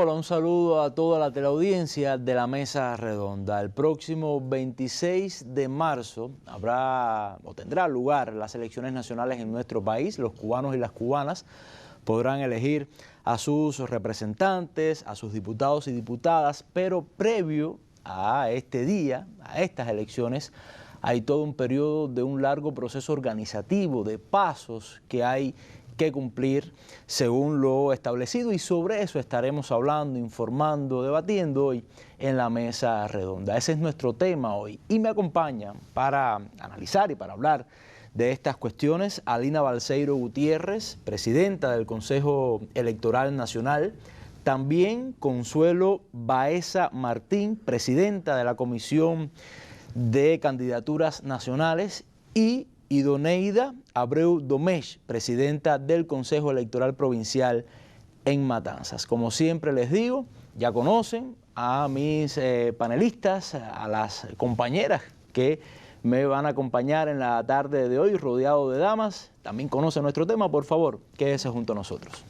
Hola, un saludo a toda la teleaudiencia de la Mesa Redonda. El próximo 26 de marzo tendrá lugar las elecciones nacionales en nuestro país. Los cubanos y las cubanas podrán elegir a sus representantes, a sus diputados y diputadas, pero previo a este día, a estas elecciones, hay todo un periodo de un largo proceso organizativo, de pasos que hay que cumplir según lo establecido, y sobre eso estaremos hablando, informando, debatiendo hoy en la Mesa Redonda. Ese es nuestro tema hoy y me acompaña para analizar y para hablar de estas cuestiones Alina Balseiro Gutiérrez, presidenta del Consejo Electoral Nacional, también Consuelo Baeza Martín, presidenta de la Comisión de Candidaturas Nacionales, y Idoneida Abreu Domech, presidenta del Consejo Electoral Provincial en Matanzas. Como siempre les digo, ya conocen a mis panelistas, a las compañeras que me van a acompañar en la tarde de hoy, rodeado de damas. También conocen nuestro tema, por favor, quédese junto a nosotros.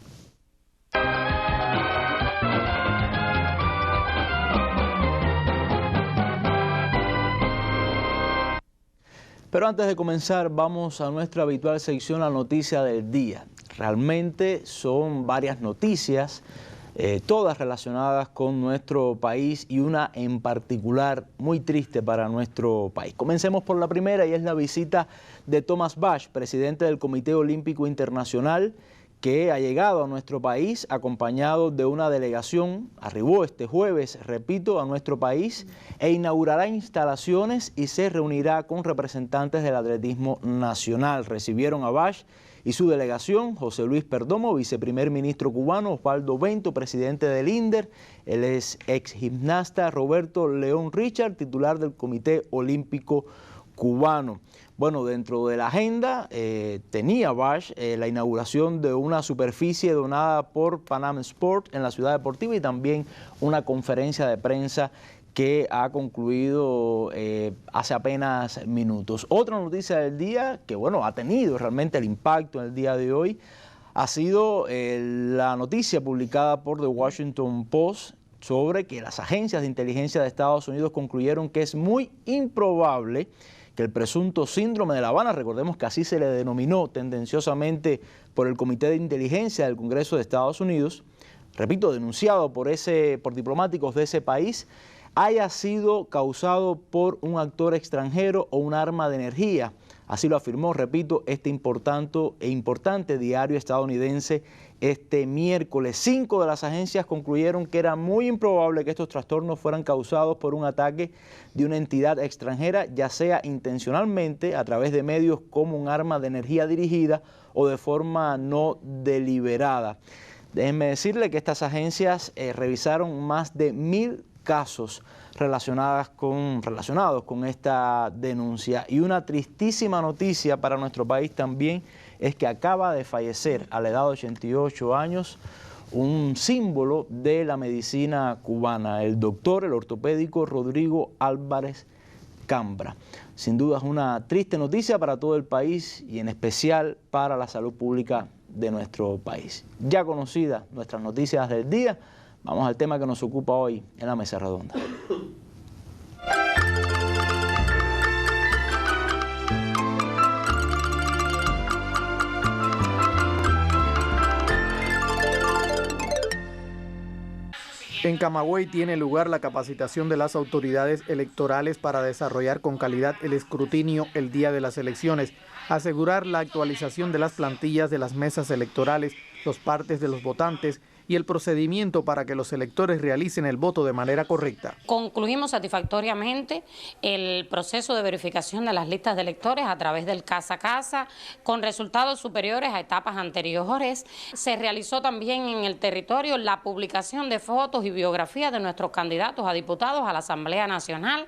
Pero antes de comenzar, vamos a nuestra habitual sección, la noticia del día. Realmente son varias noticias, todas relacionadas con nuestro país y una en particular muy triste para nuestro país. Comencemos por la primera, y es la visita de Thomas Bach, presidente del Comité Olímpico Internacional, que ha llegado a nuestro país acompañado de una delegación. Arribó este jueves, repito, a nuestro país e inaugurará instalaciones y se reunirá con representantes del atletismo nacional. Recibieron a Bach y su delegación José Luis Perdomo, viceprimer ministro cubano, Osvaldo Bento, presidente del INDER, él es ex gimnasta, Roberto León Richard, titular del Comité Olímpico Cubano. Bueno, dentro de la agenda tenía Bach la inauguración de una superficie donada por Panam Sport en la Ciudad Deportiva y también una conferencia de prensa que ha concluido hace apenas minutos. Otra noticia del día que, bueno, ha tenido realmente el impacto en el día de hoy ha sido la noticia publicada por The Washington Post sobre que las agencias de inteligencia de Estados Unidos concluyeron que es muy improbable que el presunto síndrome de La Habana, recordemos que así se le denominó tendenciosamente por el Comité de Inteligencia del Congreso de Estados Unidos, repito, denunciado por diplomáticos de ese país, haya sido causado por un actor extranjero o un arma de energía. Así lo afirmó, repito, este importante diario estadounidense este miércoles. 5 de las agencias concluyeron que era muy improbable que estos trastornos fueran causados por un ataque de una entidad extranjera, ya sea intencionalmente a través de medios como un arma de energía dirigida o de forma no deliberada. Déjenme decirle que estas agencias revisaron más de 1000 casos relacionados con esta denuncia. Y una tristísima noticia para nuestro país también es que acaba de fallecer a la edad de 88 años un símbolo de la medicina cubana, el doctor, el ortopédico Rodrigo Álvarez Cambra. Sin duda es una triste noticia para todo el país y en especial para la salud pública de nuestro país. Ya conocidas nuestras noticias del día, vamos al tema que nos ocupa hoy en la Mesa Redonda. En Camagüey tiene lugar la capacitación de las autoridades electorales para desarrollar con calidad el escrutinio el día de las elecciones, asegurar la actualización de las plantillas de las mesas electorales, los partes de los votantes y el procedimiento para que los electores realicen el voto de manera correcta. Concluimos satisfactoriamente el proceso de verificación de las listas de electores a través del casa a casa, con resultados superiores a etapas anteriores. Se realizó también en el territorio la publicación de fotos y biografías de nuestros candidatos a diputados a la Asamblea Nacional.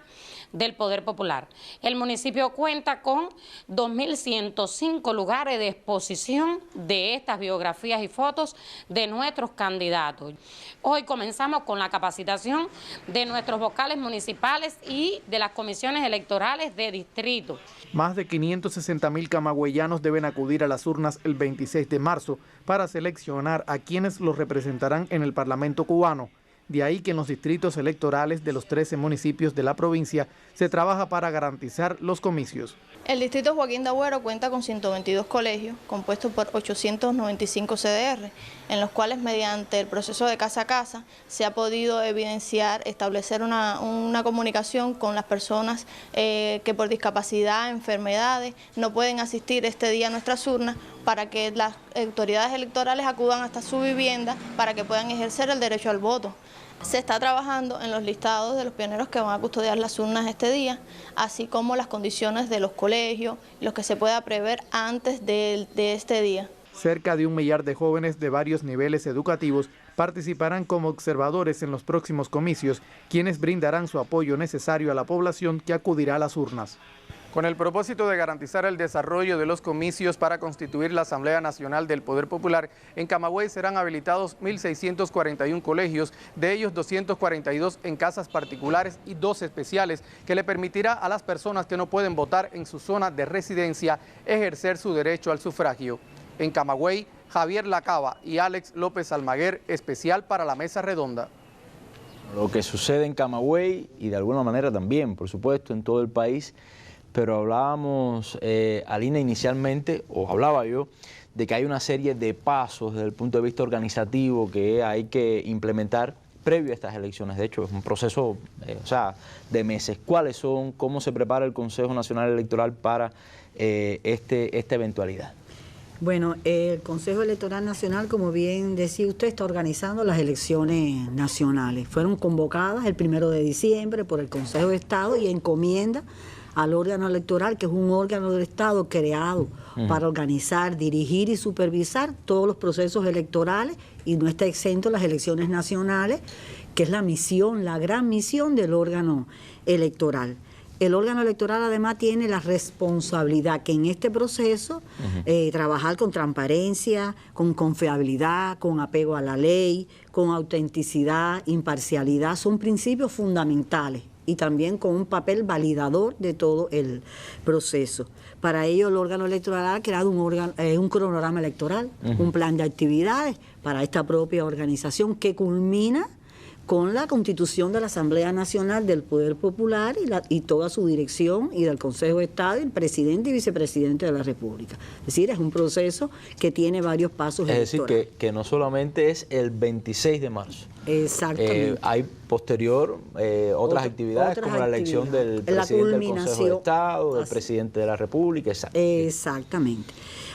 del Poder Popular. El municipio cuenta con 2.105 lugares de exposición de estas biografías y fotos de nuestros candidatos. Hoy comenzamos con la capacitación de nuestros vocales municipales y de las comisiones electorales de distrito. Más de 560.000 camagüeyanos deben acudir a las urnas el 26 de marzo para seleccionar a quienes los representarán en el Parlamento cubano. De ahí que en los distritos electorales de los 13 municipios de la provincia se trabaja para garantizar los comicios. El distrito Joaquín de Agüero cuenta con 122 colegios compuestos por 895 CDR, en los cuales mediante el proceso de casa a casa se ha podido evidenciar, establecer una comunicación con las personas que por discapacidad, enfermedades, no pueden asistir este día a nuestras urnas, para que las autoridades electorales acudan hasta su vivienda para que puedan ejercer el derecho al voto. Se está trabajando en los listados de los pioneros que van a custodiar las urnas este día, así como las condiciones de los colegios, los que se pueda prever antes de este día. Cerca de 1 millar de jóvenes de varios niveles educativos participarán como observadores en los próximos comicios, quienes brindarán su apoyo necesario a la población que acudirá a las urnas. Con el propósito de garantizar el desarrollo de los comicios para constituir la Asamblea Nacional del Poder Popular, en Camagüey serán habilitados 1.641 colegios, de ellos 242 en casas particulares y 2 especiales, que le permitirá a las personas que no pueden votar en su zona de residencia ejercer su derecho al sufragio. En Camagüey, Javier Lacaba y Alex López Almaguer, especial para la Mesa Redonda. Lo que sucede en Camagüey y de alguna manera también, por supuesto, en todo el país. Pero hablábamos, Alina, inicialmente, o hablaba yo, de que hay una serie de pasos desde el punto de vista organizativo que hay que implementar previo a estas elecciones. De hecho, es un proceso de meses. ¿Cuáles son? ¿Cómo se prepara el Consejo Nacional Electoral para esta eventualidad? Bueno, el Consejo Electoral Nacional, como bien decía usted, está organizando las elecciones nacionales. Fueron convocadas el 1 de diciembre por el Consejo de Estado y encomienda al órgano electoral, que es un órgano del Estado creado para organizar, dirigir y supervisar todos los procesos electorales, y no está exento las elecciones nacionales, que es la misión, la gran misión del órgano electoral. El órgano electoral además tiene la responsabilidad que en este proceso trabajar con transparencia, con confiabilidad, con apego a la ley, con autenticidad, imparcialidad, son principios fundamentales, y también con un papel validador de todo el proceso. Para ello, el órgano electoral ha creado un cronograma electoral, un plan de actividades para esta propia organización que culmina con la constitución de la Asamblea Nacional del Poder Popular y toda su dirección, y del Consejo de Estado y el presidente y vicepresidente de la República. Es decir, es un proceso que tiene varios pasos electorales. Es decir, que no solamente es el 26 de marzo. Exactamente. Hay posterior otras actividades como la elección del presidente del Consejo de Estado, del presidente de la República. Exactamente.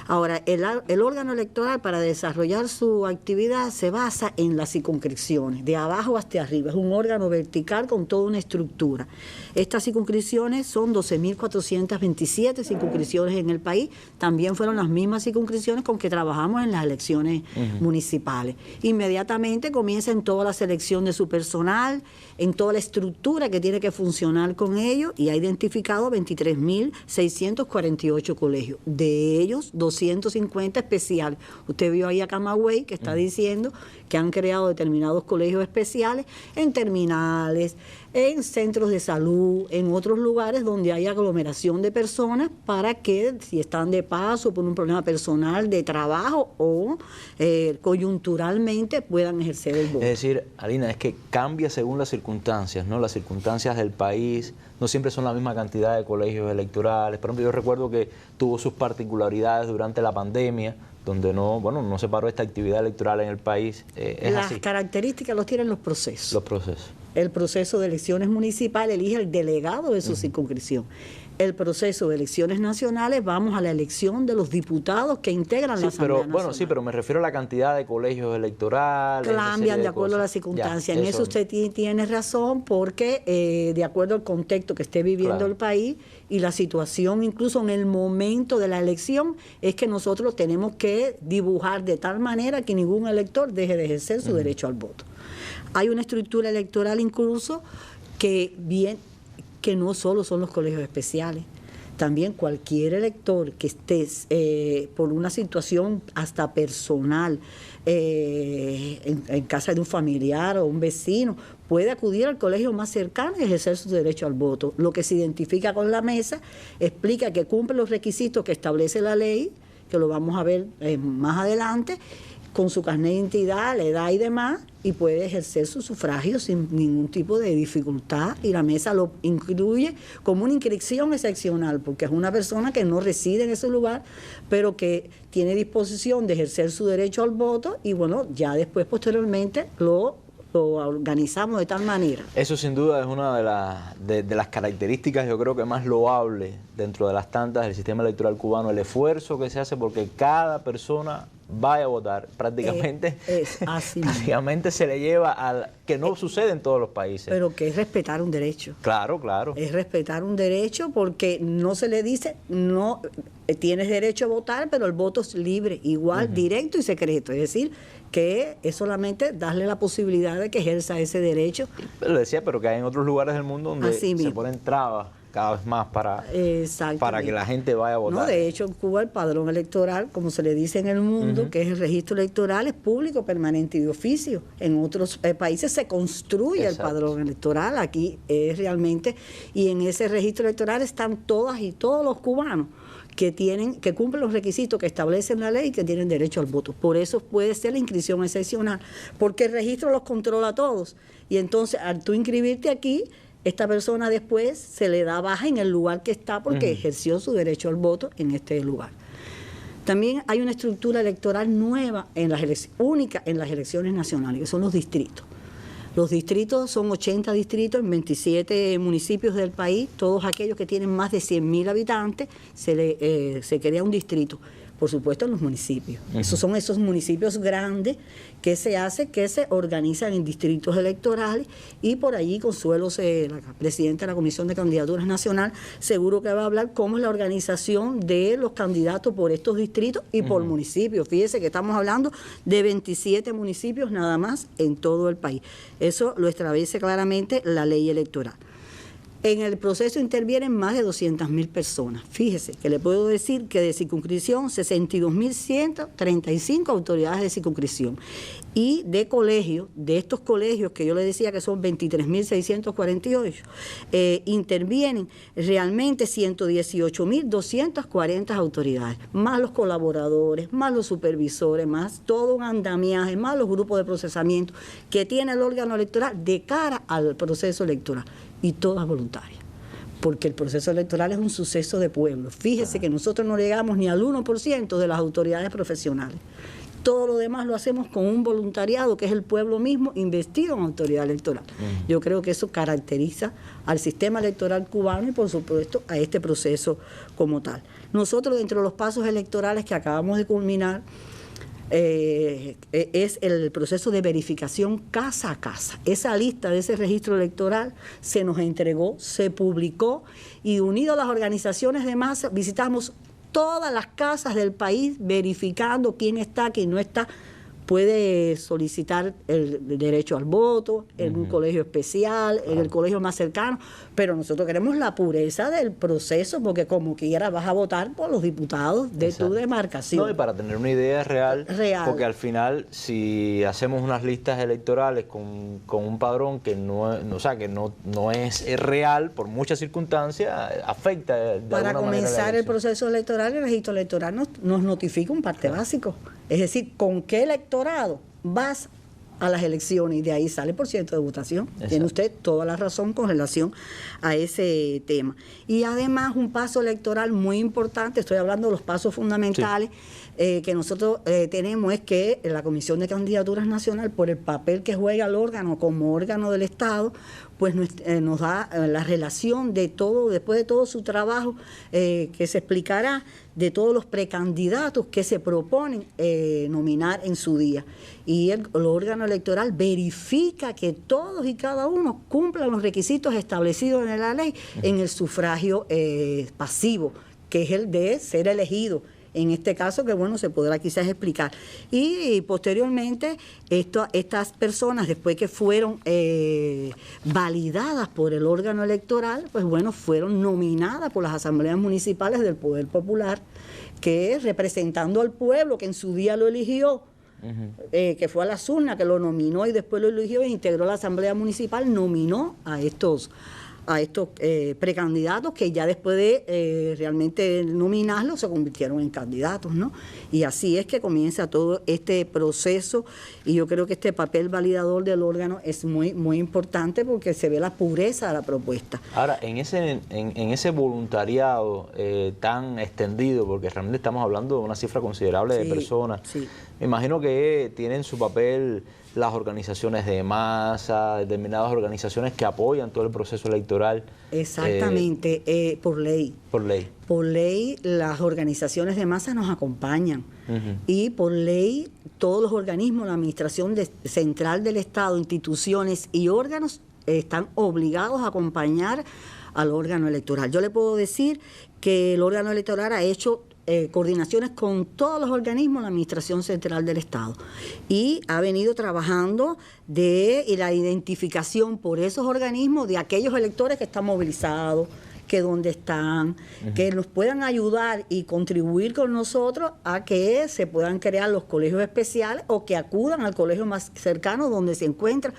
Ahora, el órgano electoral, para desarrollar su actividad, se basa en las circunscripciones, de abajo hasta arriba. Es un órgano vertical con toda una estructura. Estas circunscripciones son 12.427 circunscripciones en el país. También fueron las mismas circunscripciones con que trabajamos en las elecciones municipales. Inmediatamente comienza en toda la selección de su personal, en toda la estructura que tiene que funcionar con ellos, y ha identificado 23.648 colegios. De ellos, 250 especiales. Usted vio ahí a Camagüey, que está diciendo que han creado determinados colegios especiales en terminales, en centros de salud, en otros lugares donde hay aglomeración de personas, para que, si están de paso por un problema personal de trabajo o coyunturalmente, puedan ejercer el voto. Es decir, Alina, es que cambia según las circunstancias, ¿no? Las circunstancias del país no siempre son la misma cantidad de colegios electorales. Por ejemplo, yo recuerdo que tuvo sus particularidades durante la pandemia, donde no se paró esta actividad electoral en el país. Las características los tienen los procesos. Los procesos. El proceso de elecciones municipales elige el delegado de su circunscripción. El proceso de elecciones nacionales, vamos a la elección de los diputados que integran la Asamblea Nacional. Sí, pero me refiero a la cantidad de colegios electorales. Cambian de acuerdo a las circunstancias. En eso usted tiene razón, porque de acuerdo al contexto que esté viviendo el país y la situación, incluso en el momento de la elección, es que nosotros tenemos que dibujar de tal manera que ningún elector deje de ejercer su derecho al voto. Hay una estructura electoral incluso que que no solo son los colegios especiales. También cualquier elector que esté por una situación hasta personal, en casa de un familiar o un vecino, puede acudir al colegio más cercano y ejercer su derecho al voto. Lo que se identifica con la mesa explica que cumple los requisitos que establece la ley, que lo vamos a ver más adelante, con su carnet de identidad, la edad y demás, y puede ejercer su sufragio sin ningún tipo de dificultad, y la mesa lo incluye como una inscripción excepcional, porque es una persona que no reside en ese lugar, pero que tiene disposición de ejercer su derecho al voto, y bueno, ya después, posteriormente, lo organizamos de tal manera. Eso sin duda es una de las características, yo creo que más loable dentro de las tantas del sistema electoral cubano, el esfuerzo que se hace porque cada persona vaya a votar. Prácticamente, prácticamente se le lleva al que no sucede en todos los países. Pero que es respetar un derecho. Claro, claro. Es respetar un derecho, porque no se le dice, no tienes derecho a votar, pero el voto es libre, igual, directo y secreto. Es decir, que es solamente darle la posibilidad de que ejerza ese derecho. Lo decía, pero que hay en otros lugares del mundo donde se ponen trabas cada vez más para que la gente vaya a votar. No, de hecho, en Cuba el padrón electoral, como se le dice en el mundo, que es el registro electoral, es público, permanente y de oficio. En otros países se construye el padrón electoral, aquí es realmente, y en ese registro electoral están todas y todos los cubanos que cumplen los requisitos que establecen la ley y que tienen derecho al voto. Por eso puede ser la inscripción excepcional, porque el registro los controla a todos. Y entonces, al tú inscribirte aquí, esta persona después se le da baja en el lugar que está porque ejerció su derecho al voto en este lugar. También hay una estructura electoral nueva, única en las elecciones nacionales, que son los distritos. Los distritos son 80 distritos en 27 municipios del país. Todos aquellos que tienen más de 100.000 habitantes, se crea un distrito. Por supuesto, en los municipios. Esos son esos municipios grandes que se organizan en distritos electorales, y por allí Consuelo, la presidenta de la Comisión de Candidaturas Nacional, seguro que va a hablar cómo es la organización de los candidatos por estos distritos y por municipios. Fíjese que estamos hablando de 27 municipios nada más en todo el país. Eso lo establece claramente la ley electoral. En el proceso intervienen más de 200.000 personas. Fíjese que le puedo decir que de circunscripción, 62.135 autoridades de circunscripción. Y de colegios, de estos colegios que yo le decía que son 23.648, intervienen realmente 118.240 autoridades, más los colaboradores, más los supervisores, más todo un andamiaje, más los grupos de procesamiento que tiene el órgano electoral de cara al proceso electoral. Y todas voluntarias, porque el proceso electoral es un suceso de pueblo. Fíjese que nosotros no llegamos ni al 1% de las autoridades profesionales. Todo lo demás lo hacemos con un voluntariado que es el pueblo mismo investido en autoridad electoral. Yo creo que eso caracteriza al sistema electoral cubano y, por supuesto, a este proceso como tal. Nosotros, dentro de los pasos electorales que acabamos de culminar, es el proceso de verificación casa a casa. Esa lista de ese registro electoral se nos entregó, se publicó, y unido a las organizaciones de masa visitamos todas las casas del país verificando quién está, quién no está. Puede solicitar el derecho al voto en un colegio especial, en el colegio más cercano, pero nosotros queremos la pureza del proceso, porque como quiera vas a votar por los diputados de tu demarcación. No, y para tener una idea real, porque al final, si hacemos unas listas electorales con un padrón que no es real por muchas circunstancias, afecta de para alguna manera comenzar el proceso electoral, el registro electoral nos notifica un parte básico. Es decir, ¿con qué electorado vas a las elecciones? Y de ahí sale por ciento de votación. Tiene usted toda la razón con relación a ese tema. Y además un paso electoral muy importante, estoy hablando de los pasos fundamentales que nosotros tenemos, es que la Comisión de Candidaturas Nacional, por el papel que juega el órgano como órgano del Estado, pues nos da la relación de todo, después de todo su trabajo que se explicará, de todos los precandidatos que se proponen nominar en su día. Y el órgano electoral verifica que todos y cada uno cumplan los requisitos establecidos en la ley en el sufragio pasivo, que es el de ser elegido. en este caso, que bueno, se podrá quizás explicar. Y posteriormente, estas personas, después que fueron validadas por el órgano electoral, pues bueno, fueron nominadas por las asambleas municipales del Poder Popular, que representando al pueblo que en su día lo eligió, que fue a las urnas, que lo nominó y después lo eligió e integró la asamblea municipal, nominó a estos precandidatos que ya después de realmente nominarlos se convirtieron en candidatos, ¿no? Y así es que comienza todo este proceso, y yo creo que este papel validador del órgano es muy, muy importante porque se ve la pureza de la propuesta. Ahora, en ese voluntariado tan extendido, porque realmente estamos hablando de una cifra considerable de personas, me imagino que tienen su papel las organizaciones de masa, determinadas organizaciones que apoyan todo el proceso electoral. Exactamente, por ley. Por ley. Por ley, las organizaciones de masa nos acompañan. Y por ley, todos los organismos, la administración central del Estado, instituciones y órganos están obligados a acompañar al órgano electoral. Yo le puedo decir que el órgano electoral ha hecho coordinaciones con todos los organismos de la Administración Central del Estado y ha venido trabajando de la identificación por esos organismos de aquellos electores que están movilizados, que dónde están, que nos puedan ayudar y contribuir con nosotros a que se puedan crear los colegios especiales o que acudan al colegio más cercano donde se encuentra,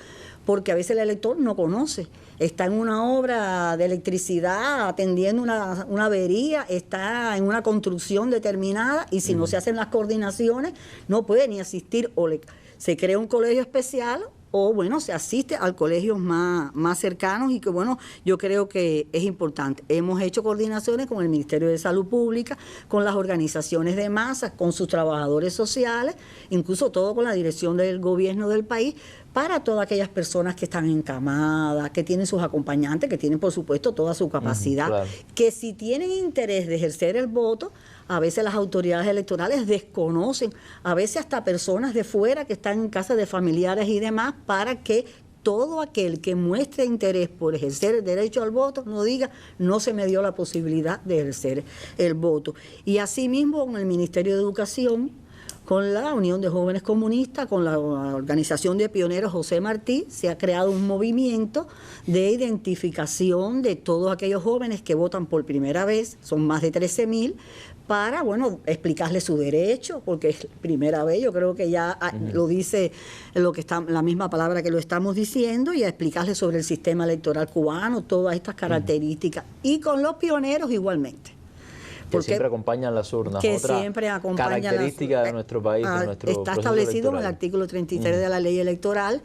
porque a veces el elector no conoce. Está en una obra de electricidad atendiendo una avería, está en una construcción determinada y si no se hacen las coordinaciones no puede ni asistir, o se crea un colegio especial o bueno, se asiste al colegio más cercanos, y que bueno, yo creo que es importante. Hemos hecho coordinaciones con el Ministerio de Salud Pública, con las organizaciones de masas, con sus trabajadores sociales, incluso todo con la dirección del gobierno del país, para todas aquellas personas que están encamadas, que tienen sus acompañantes, que tienen por supuesto toda su capacidad, claro, que si tienen interés de ejercer el voto, a veces las autoridades electorales desconocen, a veces hasta personas de fuera que están en casa de familiares y demás, para que todo aquel que muestre interés por ejercer el derecho al voto no diga, no se me dio la posibilidad de ejercer el voto. Y asimismo con el Ministerio de Educación, con la Unión de Jóvenes Comunistas, con la organización de pioneros José Martí, se ha creado un movimiento de identificación de todos aquellos jóvenes que votan por primera vez, son más de 13.000, para, bueno, explicarles su derecho, porque es primera vez, yo creo que ya lo dice lo que está, la misma palabra que lo estamos diciendo, y a explicarles sobre el sistema electoral cubano, todas estas características, y con los pioneros igualmente. Que siempre acompañan las urnas, que otra siempre acompaña característica de nuestro país, de nuestro está establecido electoral. En el artículo 33 de la ley electoral,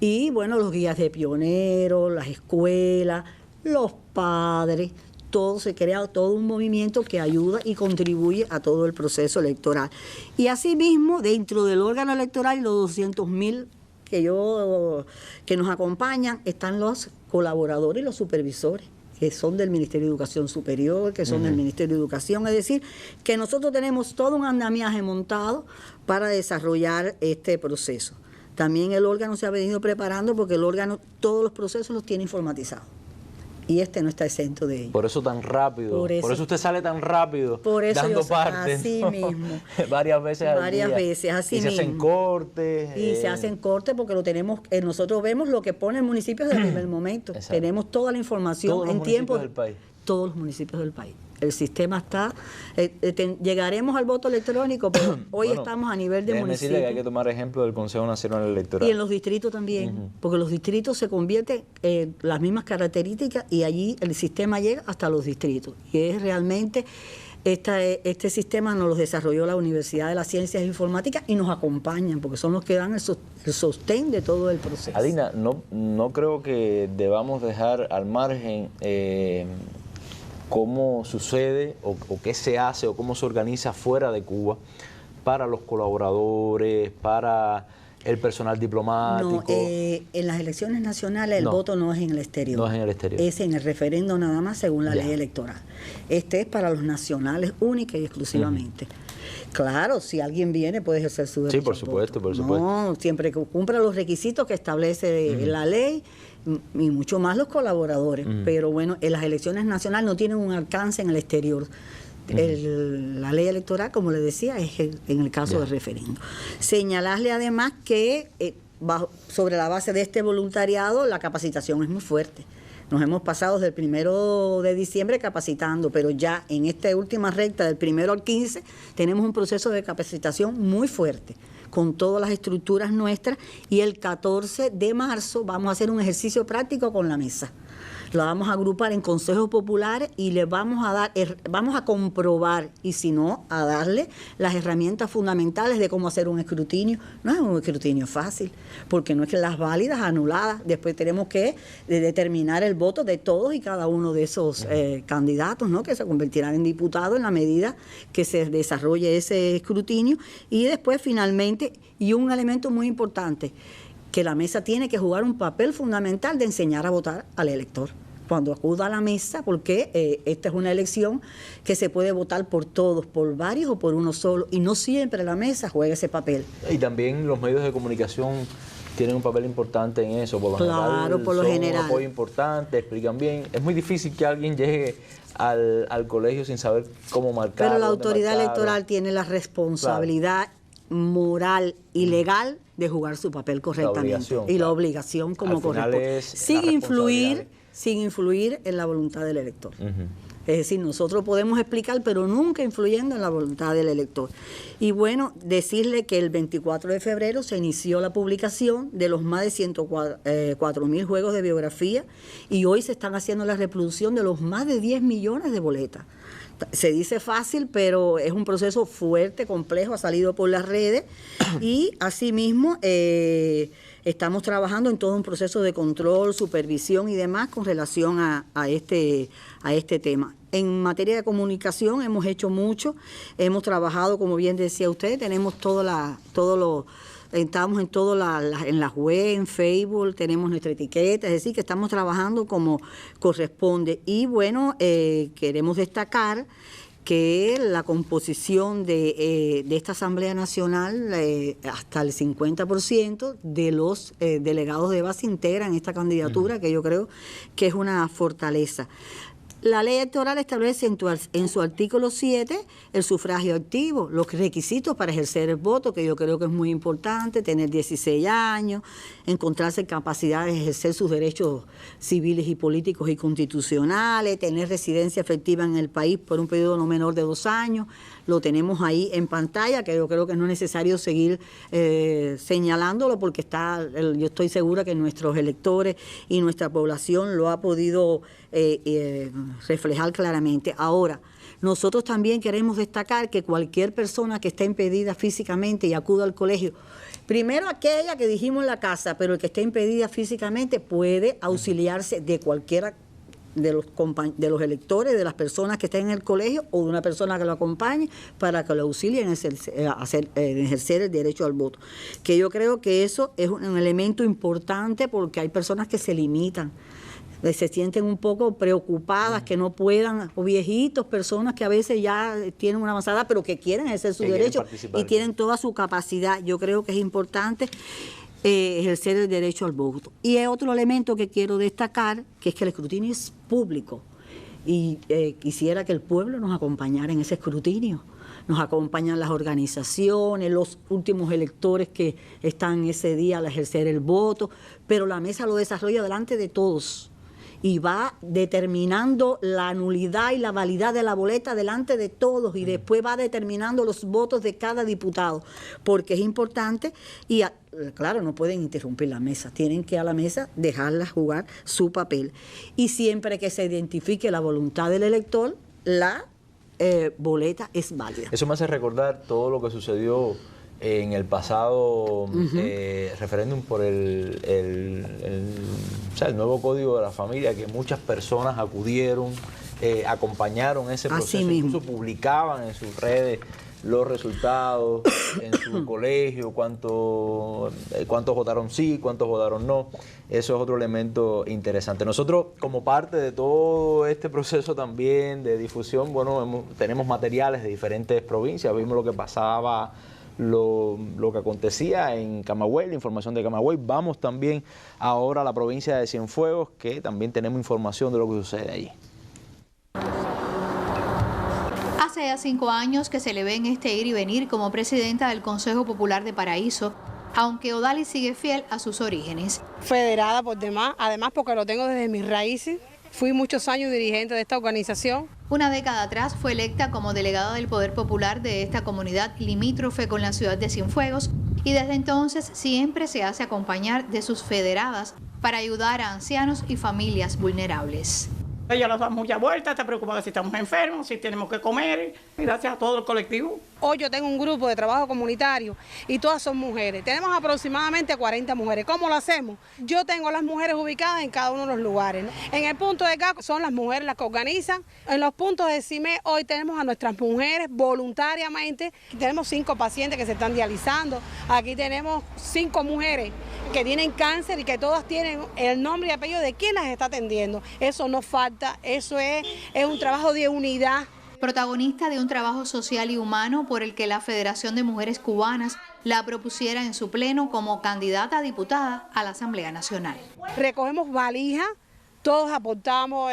y bueno, los guías de pioneros, las escuelas, los padres, todo se crea todo un movimiento que ayuda y contribuye a todo el proceso electoral. Y asimismo, dentro del órgano electoral, los 200.000 que nos acompañan, están los colaboradores y los supervisores, que son del Ministerio de Educación Superior, que son del Ministerio de Educación, es decir, que nosotros tenemos todo un andamiaje montado para desarrollar este proceso. También el órgano se ha venido preparando porque el órgano todos los procesos los tiene informatizados. Y este no está exento de ello. Por eso tan rápido, por eso usted sale tan rápido, por eso dando parte, así ¿no? mismo. Varias veces al día. Así y se mismo. hacen cortes. Y se hacen cortes porque lo tenemos, nosotros vemos lo que pone el municipio desde el primer momento. Exacto. Tenemos toda la información en tiempo. Del país. Todos los municipios del país. El sistema está, llegaremos al voto electrónico, pero hoy estamos a nivel de municipio. Que hay que tomar ejemplo del Consejo Nacional Electoral. Y en los distritos también, porque los distritos se convierten en las mismas características y allí el sistema llega hasta los distritos. Y es realmente, este sistema nos lo desarrolló la Universidad de las Ciencias Informáticas y nos acompañan, porque son los que dan el sostén de todo el proceso. Adina, no creo que debamos dejar al margen cómo sucede o qué se hace o cómo se organiza fuera de Cuba para los colaboradores, para el personal diplomático. No, en las elecciones nacionales el voto no es en el exterior. No es en el exterior. Es en el referendo nada más según la ley electoral. Este es para los nacionales única y exclusivamente. Claro, si alguien viene puede ejercer su derecho. Sí, por supuesto, por supuesto. No, siempre que cumpla los requisitos que establece la ley, y mucho más los colaboradores. Pero bueno, en las elecciones nacionales no tienen un alcance en el exterior. La ley electoral, como le decía, es en el caso del referendo. Señalarle además que sobre la base de este voluntariado la capacitación es muy fuerte. Nos hemos pasado desde el 1 de diciembre capacitando, pero ya en esta última recta del 1 al 15 tenemos un proceso de capacitación muy fuerte con todas las estructuras nuestras, y el 14 de marzo vamos a hacer un ejercicio práctico con la mesa. Lo vamos a agrupar en consejos populares y le vamos a comprobar, y si no, a darle las herramientas fundamentales de cómo hacer un escrutinio. No es un escrutinio fácil, porque no es que las válidas anuladas, después tenemos que determinar el voto de todos y cada uno de esos candidatos, ¿no?, que se convertirán en diputados en la medida que se desarrolle ese escrutinio. Y después, finalmente, y un elemento muy importante, que la mesa tiene que jugar un papel fundamental de enseñar a votar al elector cuando acuda a la mesa, porque esta es una elección que se puede votar por todos, por varios o por uno solo, y no siempre la mesa juega ese papel. Y también los medios de comunicación tienen un papel importante en eso, por lo claro, por lo general. Un apoyo importante, explican bien. Es muy difícil que alguien llegue al colegio sin saber cómo marcar. Pero la autoridad electoral tiene la responsabilidad moral y legal de jugar su papel correctamente, la obligación como corresponde, sin influir en la voluntad del elector. Es decir, nosotros podemos explicar, pero nunca influyendo en la voluntad del elector. Y bueno, decirle que el 24 de febrero se inició la publicación de los más de 104.000 juegos de biografía, y hoy se están haciendo la reproducción de los más de 10 millones de boletas. Se dice fácil, pero es un proceso fuerte, complejo, ha salido por las redes, y asimismo estamos trabajando en todo un proceso de control, supervisión y demás con relación a este tema. En materia de comunicación hemos hecho mucho, hemos trabajado, como bien decía usted, tenemos estamos en la web, en Facebook, tenemos nuestra etiqueta, es decir, que estamos trabajando como corresponde. Y bueno, queremos destacar que la composición de esta Asamblea Nacional, hasta el 50% de los delegados de base integran esta candidatura, que yo creo que es una fortaleza. La ley electoral establece en su artículo 7 el sufragio activo, los requisitos para ejercer el voto, que yo creo que es muy importante: tener 16 años, encontrarse en capacidad de ejercer sus derechos civiles y políticos y constitucionales, tener residencia efectiva en el país por un periodo no menor de 2 años. Lo tenemos ahí en pantalla, que yo creo que no es necesario seguir señalándolo, porque yo estoy segura que nuestros electores y nuestra población lo ha podido reflejar claramente. Ahora, nosotros también queremos destacar que cualquier persona que esté impedida físicamente y acuda al colegio, primero aquella que dijimos en la casa, pero el que esté impedida físicamente puede auxiliarse de cualquiera de los electores, de las personas que estén en el colegio, o de una persona que lo acompañe para que lo auxilien en ejercer el derecho al voto. Que yo creo que eso es un elemento importante, porque hay personas que se limitan, se sienten un poco preocupadas que no puedan, o viejitos, personas que a veces ya tienen una avanzada pero que quieren ejercer su derecho y tienen toda su capacidad. Yo creo que es importante ejercer el derecho al voto. Y hay otro elemento que quiero destacar, que es que el escrutinio es público, y quisiera que el pueblo nos acompañara en ese escrutinio. Nos acompañan las organizaciones, los últimos electores que están ese día al ejercer el voto, pero la mesa lo desarrolla delante de todos y va determinando la nulidad y la validad de la boleta delante de todos, y después va determinando los votos de cada diputado, porque es importante. Y claro, no pueden interrumpir la mesa, tienen que a la mesa dejarla jugar su papel, y siempre que se identifique la voluntad del elector, la boleta es válida. Eso me hace recordar todo lo que sucedió en el pasado referéndum por el nuevo Código de la Familia, que muchas personas acudieron, acompañaron ese proceso, incluso publicaban en sus redes los resultados, en su colegio, cuántos votaron sí, cuántos votaron no. Eso es otro elemento interesante. Nosotros, como parte de todo este proceso también de difusión, bueno, tenemos materiales de diferentes provincias. Vimos lo que pasaba, lo que acontecía en Camagüey, la información de Camagüey. Vamos también ahora a la provincia de Cienfuegos, que también tenemos información de lo que sucede allí. Hace ya 5 años que se le ve en este ir y venir como presidenta del Consejo Popular de Paraíso, aunque Odalis sigue fiel a sus orígenes. Federada por demás, además porque lo tengo desde mis raíces. Fui muchos años dirigente de esta organización. Una década atrás fue electa como delegada del Poder Popular de esta comunidad limítrofe con la ciudad de Cienfuegos y desde entonces siempre se hace acompañar de sus federadas para ayudar a ancianos y familias vulnerables. Ella nos da mucha vuelta, está preocupada si estamos enfermos, si tenemos que comer, y gracias a todo el colectivo. Hoy yo tengo un grupo de trabajo comunitario y todas son mujeres. Tenemos aproximadamente 40 mujeres. ¿Cómo lo hacemos? Yo tengo a las mujeres ubicadas en cada uno de los lugares, ¿no? En el punto de acá son las mujeres las que organizan. En los puntos de CIME hoy tenemos a nuestras mujeres voluntariamente. Tenemos 5 pacientes que se están dializando. Aquí tenemos 5 mujeres que tienen cáncer y que todas tienen el nombre y apellido de quién las está atendiendo. Eso no falta, eso es un trabajo de unidad. Protagonista de un trabajo social y humano por el que la Federación de Mujeres Cubanas la propusiera en su pleno como candidata a diputada a la Asamblea Nacional. Recogemos valijas, todos aportamos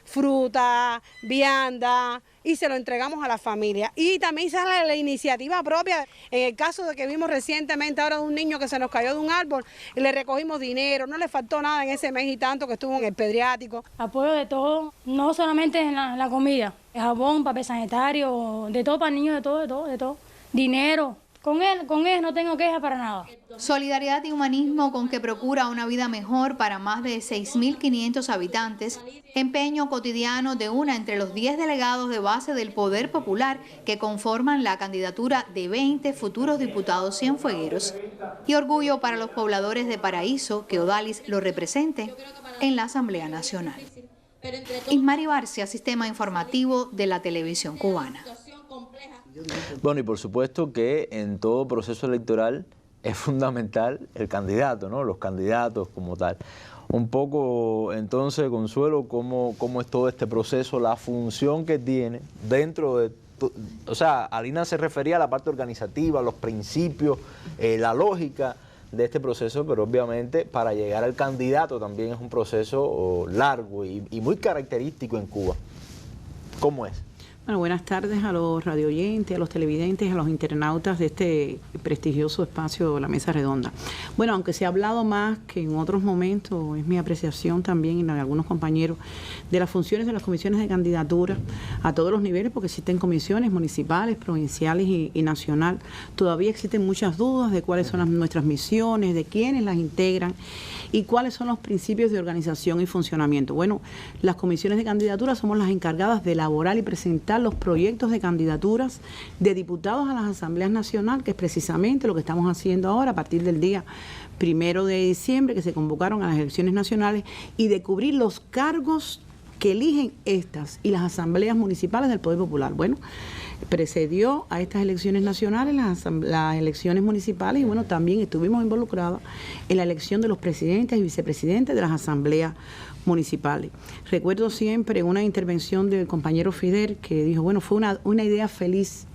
fruta, vianda y se lo entregamos a la familia. Y también sale la iniciativa propia. En el caso de que vimos recientemente ahora de un niño que se nos cayó de un árbol, y le recogimos dinero, no le faltó nada en ese mes y tanto que estuvo en el pediátrico. Apoyo de todo, no solamente en la comida, jabón, papel sanitario, de todo para niños, de todo. Dinero. Con él no tengo quejas para nada. Solidaridad y humanismo con que procura una vida mejor para más de 6.500 habitantes, empeño cotidiano de una entre los 10 delegados de base del Poder Popular que conforman la candidatura de 20 futuros diputados cienfuegueros y orgullo para los pobladores de Paraíso que Odalis lo represente en la Asamblea Nacional. Ismari Barcia, Sistema Informativo de la Televisión Cubana. Bueno, y por supuesto que en todo proceso electoral es fundamental el candidato, ¿no? Los candidatos como tal. Un poco, entonces, Consuelo, ¿cómo es todo este proceso, la función que tiene dentro de... O sea, Alina se refería a la parte organizativa, los principios, la lógica de este proceso, pero obviamente para llegar al candidato también es un proceso largo y muy característico en Cuba. ¿Cómo es? Bueno, buenas tardes a los radioyentes, a los televidentes, a los internautas de este prestigioso espacio, la Mesa Redonda. Bueno, aunque se ha hablado más que en otros momentos, es mi apreciación también y la de algunos compañeros, de las funciones de las comisiones de candidatura a todos los niveles, porque existen comisiones municipales, provinciales y nacional. Todavía existen muchas dudas de cuáles son nuestras misiones, de quiénes las integran y cuáles son los principios de organización y funcionamiento. Bueno, las comisiones de candidatura somos las encargadas de elaborar y presentar los proyectos de candidaturas de diputados a las asambleas nacionales, que es precisamente lo que estamos haciendo ahora a partir del día 1 de diciembre, que se convocaron a las elecciones nacionales, y de cubrir los cargos que eligen estas y las asambleas municipales del Poder Popular. Bueno, precedió a estas elecciones nacionales las elecciones municipales y bueno, también estuvimos involucrados en la elección de los presidentes y vicepresidentes de las asambleas municipales. Recuerdo siempre una intervención del compañero Fidel que dijo, bueno, fue una idea feliz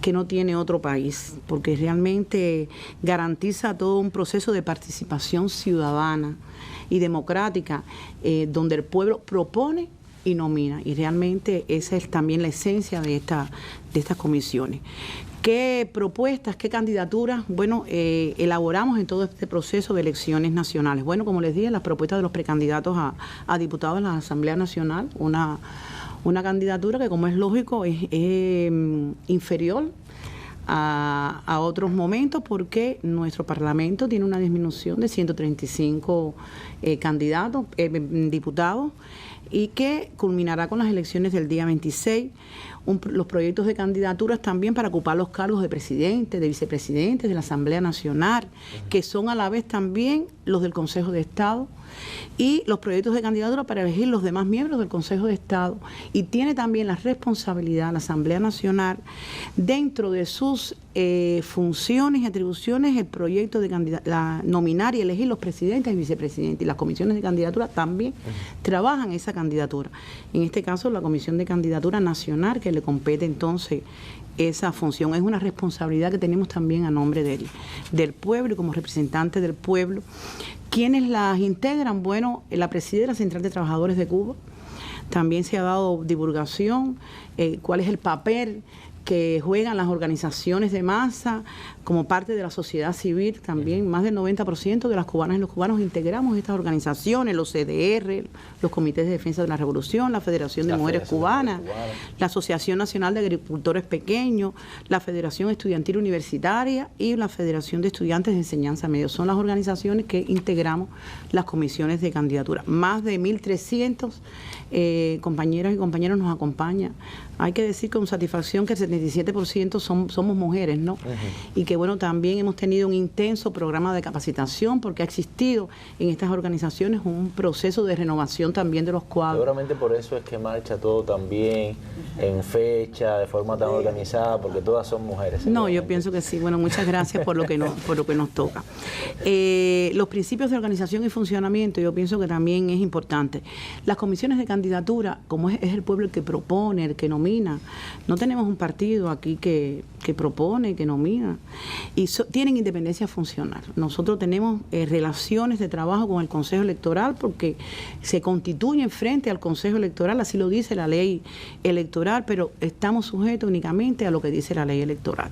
que no tiene otro país, porque realmente garantiza todo un proceso de participación ciudadana y democrática, donde el pueblo propone y nomina, y realmente esa es también la esencia de estas comisiones. ¿Qué propuestas, qué candidaturas, bueno, elaboramos en todo este proceso de elecciones nacionales? Bueno, como les dije, las propuestas de los precandidatos a diputados en la Asamblea Nacional, una candidatura que, como es lógico, es inferior a otros momentos, porque nuestro Parlamento tiene una disminución de 135 diputados, y que culminará con las elecciones del día 26. Los proyectos de candidaturas también para ocupar los cargos de presidente, de vicepresidente de la Asamblea Nacional, que son a la vez también los del Consejo de Estado, y los proyectos de candidatura para elegir los demás miembros del Consejo de Estado. Y tiene también la responsabilidad la Asamblea Nacional, dentro de sus funciones y atribuciones, el proyecto de nominar y elegir los presidentes y vicepresidentes. Y las comisiones de candidatura también trabajan esa candidatura. En este caso, la Comisión de Candidatura Nacional, que le compete entonces esa función. Es una responsabilidad que tenemos también a nombre del pueblo y como representantes del pueblo. ¿Quiénes las integran? Bueno, la preside la Central de Trabajadores de Cuba, También se ha dado divulgación, cuál es el papel que juegan las organizaciones de masa como parte de la sociedad civil también. Más del 90% de las cubanas y los cubanos integramos estas organizaciones, los CDR, los Comités de Defensa de la Revolución, la Federación de Mujeres Cubanas, la Asociación Nacional de Agricultores Pequeños, la Federación Estudiantil Universitaria y la Federación de Estudiantes de Enseñanza Media. Son las organizaciones que integramos las comisiones de candidatura. Más de 1.300 compañeras y compañeros nos acompañan. Hay que decir con satisfacción que el 77% somos mujeres, ¿no? Y que bueno, también hemos tenido un intenso programa de capacitación porque ha existido en estas organizaciones un proceso de renovación también de los cuadros. Seguramente por eso es que marcha todo tan bien, en fecha, de forma tan organizada, porque todas son mujeres. No, yo pienso que sí. Bueno, muchas gracias por lo que nos toca. Los principios de organización y funcionamiento, yo pienso que también es importante. Las comisiones de candidatura, como es el pueblo el que propone, el que nomina, no tenemos un partido aquí que propone, que nomina, y tienen independencia funcional. Nosotros tenemos relaciones de trabajo con el Consejo Electoral porque se constituyen frente al Consejo Electoral, así lo dice la ley electoral, pero estamos sujetos únicamente a lo que dice la ley electoral.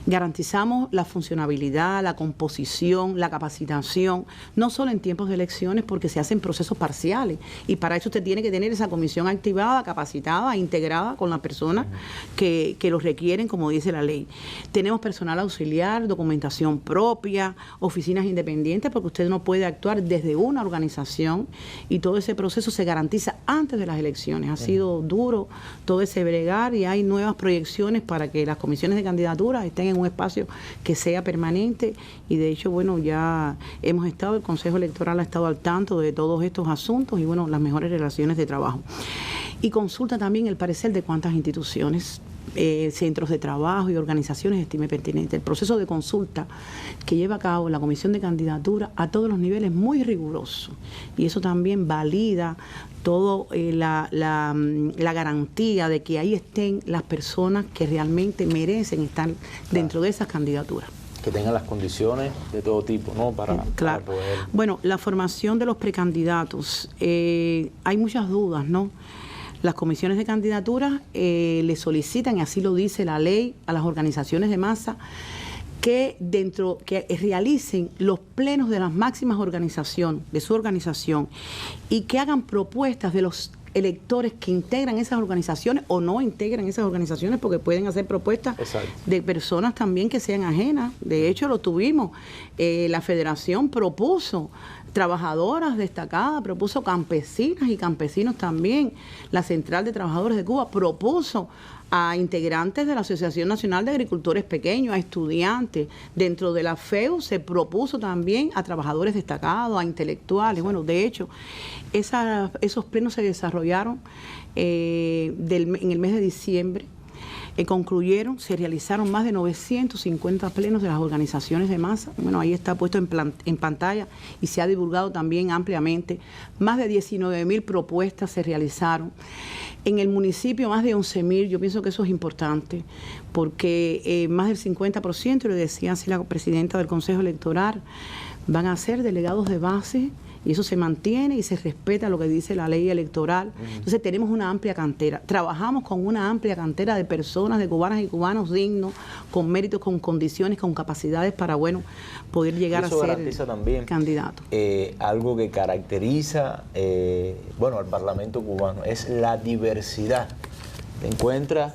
Garantizamos la funcionabilidad, la composición, la capacitación, no solo en tiempos de elecciones porque se hacen procesos parciales, y para eso usted tiene que tener esa comisión activada, capacitada, integrada con las personas que lo requieren, como dice la ley. Tenemos personal auxiliar, documentación propia, oficinas independientes, porque usted no puede actuar desde una organización, y todo ese proceso se garantiza antes de las elecciones. Ha sido duro todo ese bregar, y hay nuevas proyecciones para que las comisiones de candidatura estén en un espacio que sea permanente, y de hecho, bueno, ya hemos estado, el Consejo Electoral ha estado al tanto de todos estos asuntos y bueno, las mejores relaciones de trabajo. Y consulta también el parecer de cuántas instituciones, centros de trabajo y organizaciones estime pertinente. El proceso de consulta que lleva a cabo la Comisión de Candidatura a todos los niveles es muy riguroso, y eso también valida todo la garantía de que ahí estén las personas que realmente merecen estar dentro de esas candidaturas. Que tengan las condiciones de todo tipo, ¿no? Para poder... Bueno, la formación de los precandidatos, hay muchas dudas, ¿no? Las comisiones de candidatura le solicitan, y así lo dice la ley, a las organizaciones de masa que realicen los plenos de las máximas organizaciones, de su organización, y que hagan propuestas de los electores que integran esas organizaciones o no integran esas organizaciones, porque pueden hacer propuestas de personas también que sean ajenas. De hecho, lo tuvimos. La federación propuso trabajadoras destacadas, propuso campesinas y campesinos también. La Central de Trabajadores de Cuba propuso a integrantes de la Asociación Nacional de Agricultores Pequeños, a estudiantes. Dentro de la FEU se propuso también a trabajadores destacados, a intelectuales. Bueno, de hecho, esos plenos se desarrollaron en el mes de diciembre. Concluyeron, se realizaron más de 950 plenos de las organizaciones de masa. Bueno, ahí está puesto en pantalla y se ha divulgado también ampliamente. Más de 19.000 propuestas se realizaron. En el municipio más de 11.000, yo pienso que eso es importante, porque más del 50%, le decía así la presidenta del Consejo Electoral, van a ser delegados de base, y eso se mantiene y se respeta lo que dice la ley electoral. Entonces tenemos una amplia cantera, trabajamos con una amplia cantera de personas, de cubanas y cubanos dignos, con méritos, con condiciones, con capacidades para, bueno, poder llegar a ser también candidato. Algo que caracteriza, al Parlamento cubano, es la diversidad. Te encuentras,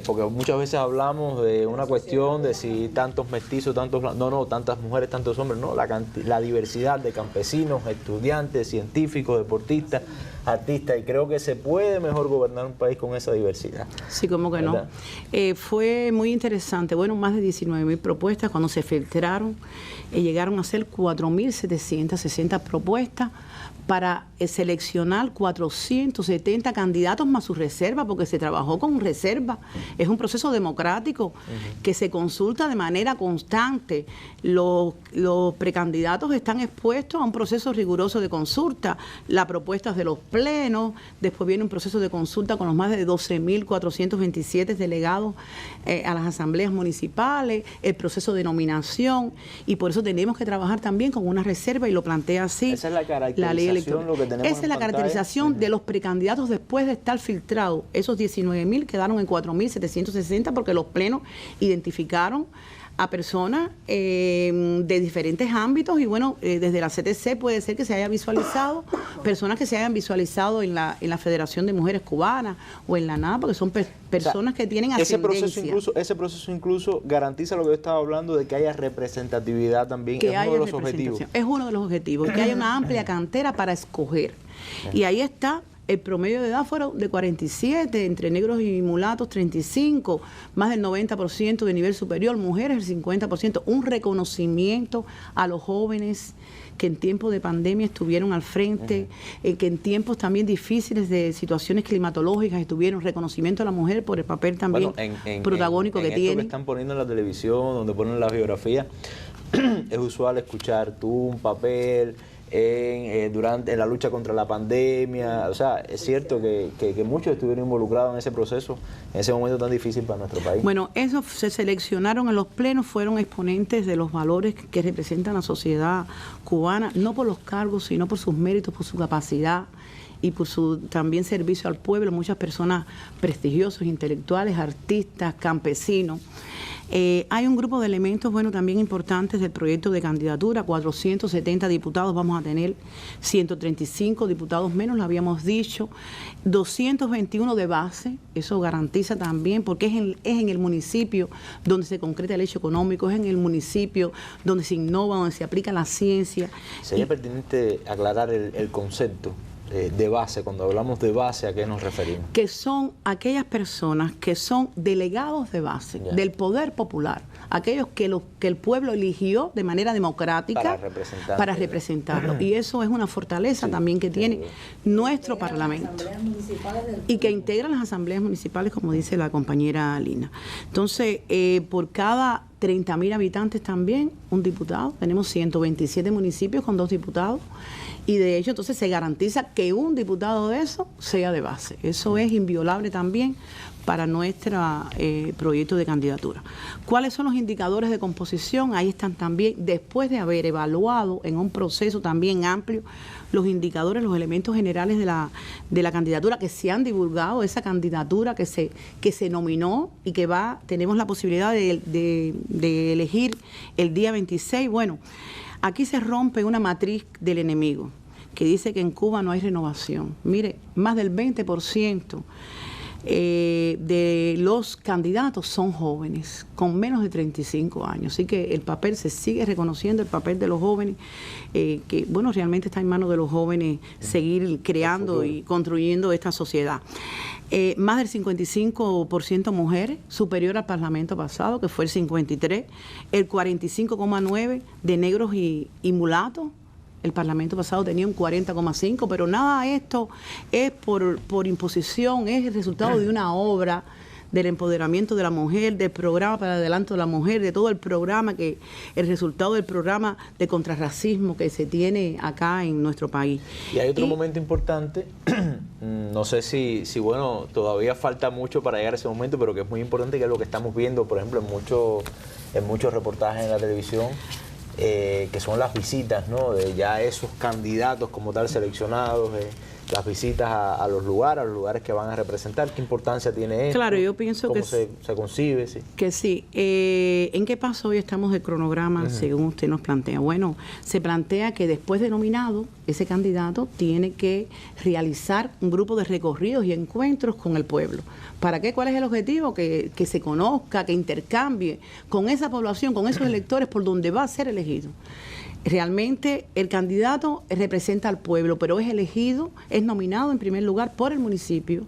porque muchas veces hablamos de una cuestión de si tantos mestizos, tantos blancos, no, tantas mujeres, tantos hombres, no, la diversidad de campesinos, estudiantes, científicos, deportistas, artistas, y creo que se puede mejor gobernar un país con esa diversidad. Sí, como que ¿verdad? No. Fue muy interesante, bueno, más de 19.000 propuestas, cuando se filtraron, llegaron a ser 4.760 propuestas, para seleccionar 470 candidatos más su reserva, porque se trabajó con reserva. Es un proceso democrático que se consulta de manera constante. Los precandidatos están expuestos a un proceso riguroso de consulta. Las propuestas de los plenos, después viene un proceso de consulta con los más de 12.427 delegados a las asambleas municipales, el proceso de nominación, y por eso tenemos que trabajar también con una reserva, y lo plantea así. Esa es la caracterización, la ley electoral. lo que tenemos Esa es la caracterización de los precandidatos después de estar filtrados. Esos 19.000 quedaron en 4.760 porque los plenos identificaron a personas de diferentes ámbitos, y bueno, desde la CTC puede ser que se haya visualizado personas que se hayan visualizado en la Federación de Mujeres Cubanas o en la NAPA, porque son personas que tienen ascendencia. Ese proceso incluso garantiza lo que yo estaba hablando, de que haya representatividad también, que es uno de los objetivos. Es uno de los objetivos, que haya una amplia cantera para escoger. Y ahí está. El promedio de edad fueron de 47, entre negros y mulatos 35, más del 90% de nivel superior, mujeres el 50%, un reconocimiento a los jóvenes que en tiempos de pandemia estuvieron al frente, que en tiempos también difíciles de situaciones climatológicas estuvieron, reconocimiento a la mujer por el papel también protagónico que tiene. Esto que están poniendo en la televisión, donde ponen la biografía, es usual escuchar un papel en la lucha contra la pandemia. O sea, es cierto que muchos estuvieron involucrados en ese proceso, en ese momento tan difícil para nuestro país. Bueno, esos se seleccionaron en los plenos, fueron exponentes de los valores que representan la sociedad cubana, no por los cargos, sino por sus méritos, por su capacidad y por su también servicio al pueblo. Muchas personas prestigiosas, intelectuales, artistas, campesinos. Hay un grupo de elementos, bueno, también importantes del proyecto de candidatura, 470 diputados vamos a tener, 135 diputados menos, lo habíamos dicho, 221 de base, eso garantiza también, porque es en el municipio donde se concreta el hecho económico, es en el municipio donde se innova, donde se aplica la ciencia. Sería pertinente aclarar el concepto de base. Cuando hablamos de base, ¿a qué nos referimos? Que son aquellas personas que son delegados de base del poder popular, aquellos que el pueblo eligió de manera democrática para representarlo. Y eso es una fortaleza también que tiene nuestro Parlamento y que integra las asambleas municipales, como dice la compañera Lina. Entonces, por cada 30.000 habitantes también, un diputado. Tenemos 127 municipios con 2 diputados. Y de hecho, entonces se garantiza que un diputado de eso sea de base. Eso es inviolable también para nuestro proyecto de candidatura. ¿Cuáles son los indicadores de composición? Ahí están también, después de haber evaluado en un proceso también amplio los indicadores, los elementos generales de la candidatura que se han divulgado, esa candidatura que se nominó y que tenemos la posibilidad de elegir el día 26. Bueno, aquí se rompe una matriz del enemigo que dice que en Cuba no hay renovación. Mire, más del 20% de los candidatos son jóvenes, con menos de 35 años. Así que el papel se sigue reconociendo, el papel de los jóvenes, que bueno, realmente está en manos de los jóvenes seguir creando y construyendo esta sociedad. Más del 55% mujeres, superior al Parlamento pasado, que fue el 53%, el 45,9% de negros y mulatos. El Parlamento pasado tenía un 40,5%, pero nada de esto es por imposición, es el resultado de una obra del empoderamiento de la mujer, del programa para el adelanto de la mujer, de todo el programa, el resultado del programa de contrarracismo que se tiene acá en nuestro país. Y hay otro momento importante, no sé si bueno, todavía falta mucho para llegar a ese momento, pero que es muy importante, que es lo que estamos viendo, por ejemplo, en muchos reportajes en la televisión, que son las visitas, ¿no?, de ya esos candidatos como tal seleccionados, las visitas a los lugares que van a representar. ¿Qué importancia tiene esto? Claro, yo pienso ¿Cómo se concibe? Sí. Que sí. ¿En qué paso hoy estamos del cronograma, según usted nos plantea? Bueno, se plantea que después de nominado, ese candidato tiene que realizar un grupo de recorridos y encuentros con el pueblo. ¿Para qué? ¿Cuál es el objetivo? Que se conozca, que intercambie con esa población, con esos electores por donde va a ser elegido. Realmente el candidato representa al pueblo, pero es elegido, es nominado en primer lugar por el municipio